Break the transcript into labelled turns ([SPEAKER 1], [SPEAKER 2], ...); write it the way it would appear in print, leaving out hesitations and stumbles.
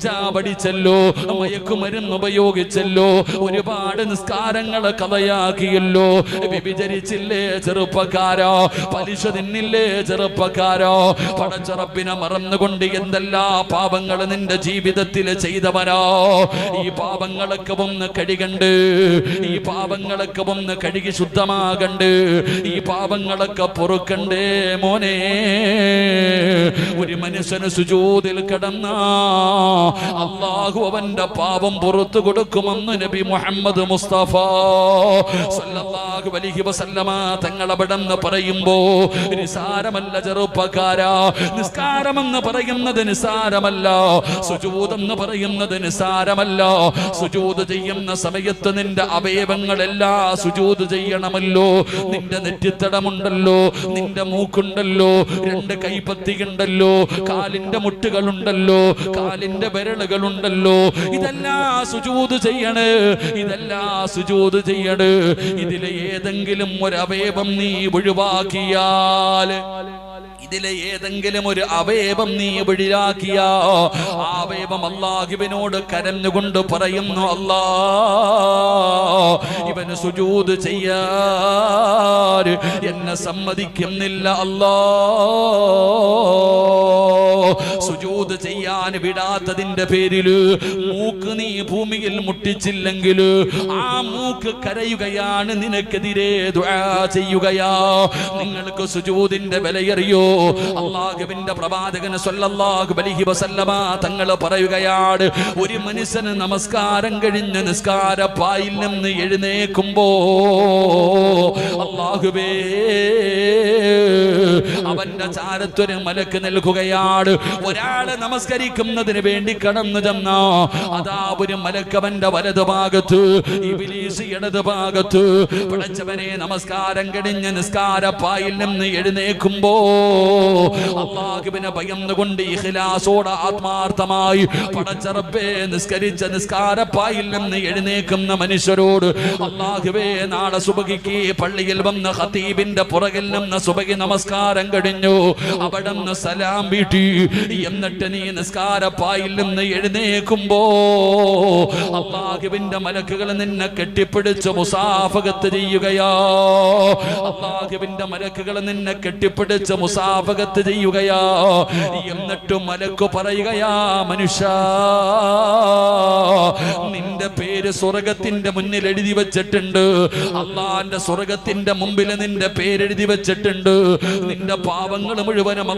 [SPEAKER 1] കഞ്ചാവടിച്ചല്ലോ, മയക്കുമരുന്ന് ഉപയോഗിച്ചല്ലോ, ഒരുപാട് നിസ്കാരങ്ങളെ കഥയാക്കിയല്ലോ, വ്യഭിചരിച്ചില്ലേ ചെറുപ്പക്കാരോ, പലിശ തിന്നില്ലേ ചെറുപ്പക്കാരോ, പടച്ചറപ്പിനെ മറന്നുകൊണ്ട് എന്തെല്ലാ പാപങ്ങൾ നിന്റെ ജീവിതത്തിൽ ചെയ്തവരോ. ഈ പാപങ്ങളൊക്കെ ഒന്ന് കഴുകണ്ട്, ഈ പാപങ്ങളൊക്കെ ഒന്ന് കഴുകി ശുദ്ധമാകണ്ട്, ഈ പാപങ്ങളൊക്കെ പൊറുക്കണ്ടേ മോനെ. ഒരു മനുഷ്യന് സുജൂദിൽ കിടന്ന അല്ലാഹു അവന്റെ പാപം പുറത്തു കൊടുക്കുമെന്ന് നബി മുഹമ്മദ് മുസ്തഫ സല്ലല്ലാഹു അലൈഹി വസല്ലമ തങ്ങൾ അവിടെന്ന് പറയുമ്പോ നിസാരമല്ല ചെറുപ്പക്കാരാ. നിസ്കാരമെന്ന് പറയുന്നത് നിസാരമല്ല, സുജൂദ് എന്ന് പറയുന്നത് നിസാരമല്ല. സുജൂദ് ചെയ്യുന്ന സമയത്ത് നിന്റെ അവയവങ്ങളെല്ലാം സുജൂദ് ചെയ്യണമല്ലോ. നിന്റെ നെറ്റിത്തടമുണ്ടല്ലോ, നിന്റെ മൂക്കുണ്ടല്ലോ, രണ്ട് കൈപ്പത്തിയുണ്ടല്ലോ, കാലിന്റെ മുട്ടുകളുണ്ടല്ലോ, കാലിന്റെ വിരലുകളുണ്ടല്ലോ, ഇതെല്ലാം സുജൂദ് ചെയ്യണ്, ഇതെല്ലാം സുജൂദ് ചെയ്യണ്. ഇതിലെ ഏതെങ്കിലും ഒരു അവയവം നീ ഒഴിവാക്കിയാൽ, ഇതിലെ ഏതെങ്കിലും ഒരു അവയവം നീ ഒഴിവാക്കിയാ, ആ അവയവം അല്ലാഹുവിനോട് കരഞ്ഞുകൊണ്ട് പറയുന്നു, അല്ലാ ഇവന് സുജൂദ് ചെയ്യാൻ എന്നെ സമ്മതിക്കുന്നില്ല അല്ലാ. സുജൂദ് ചെയ്യാൻ വിടാത്തതിന്റെ പേരില് മൂക്ക് നീ ഭൂമിയിൽ മുട്ടിച്ചില്ലെങ്കിൽ ആ മൂക്ക് കരയുകയാണ്, നിനക്കെതിരെ ദുആ ചെയ്യുകയാ. നിങ്ങൾക്ക് സുജൂദിന്റെ വിലയറിയോ? അല്ലാഹുവിന്റെ പ്രവാചകൻ സ്വല്ലല്ലാഹു അലൈഹി വസല്ലമ തങ്ങൾ പറയുകയാണ്, ഒരു മനുഷ്യന് നമസ്കാരം കഴിഞ്ഞ് നിസ്കാരപ്പായിൽ നിന്ന് എഴുന്നേൽക്കുമ്പോ അല്ലാഹുവേ അവന്റെ ചാരത്തൊരു മലക്ക് നൽകുകയാണ്. ഒരാള് നമസ്കരിക്കുന്നതിന് വേണ്ടി കടന്നു ചെന്നോ, അതാ ഒരു മലക്ക് അവന്റെ വലതുഭാഗത്ത്, ഇബ്ലീസ് ഇടതുഭാഗത്ത്. പടച്ചവനെ, നമസ്കാരം കഴിഞ്ഞ് നിസ്കാരപ്പായിൽ നിന്ന് എഴുന്നേൽക്കുമ്പോ അല്ലാഹുവിനെ ഭയന്നുകൊണ്ട് ഇഖ്ലാസോടെ ആത്മാർത്ഥമായി പടച്ച റബ്ബേ നിസ്കരിച്ച നിസ്കാരപ്പായിൽ നിന്ന് എഴുന്നേൽക്കുന്ന മനുഷ്യരോട്, അല്ലാഹുവേ നാളെ സുബഹിക്ക് പള്ളിയിൽ വന്ന ഖതീബിന്റെ പുറകിൽ നിന്ന് സുബഹി നമസ്കാരം കഴിഞ്ഞു, അവിടുന്ന് സലാം വീട്ടി, എന്നിട്ട് നീ നിസ്കാരപ്പായിൽ നിന്ന് എഴുന്നേൽക്കുമ്പോ അല്ലാഹുവിന്റെ മലക്കുകൾ നിന്നെ കെട്ടിപ്പിടിച്ച് മുസാഫഹത്ത് ചെയ്യുകയാ. അല്ലാഹുവിന്റെ മലക്കുകൾ നിന്നെ കെട്ടിപ്പിടിച്ച് മുസാഫഹത്ത് ചെയ്യുകയാ. എന്നിട്ട് മലക്ക് പറയുകയാ, മനുഷ്യ നിന്റെ പേര് സ്വർഗത്തിന്റെ മുന്നിൽ എഴുതി വെച്ചിട്ടുണ്ട്, അല്ലാഹുവിന്റെ സ്വർഗത്തിന്റെ മുമ്പിൽ നിന്റെ പേരെഴുതി വെച്ചിട്ടുണ്ട്. നിന്റെ പാവങ്ങൾ മുഴുവനും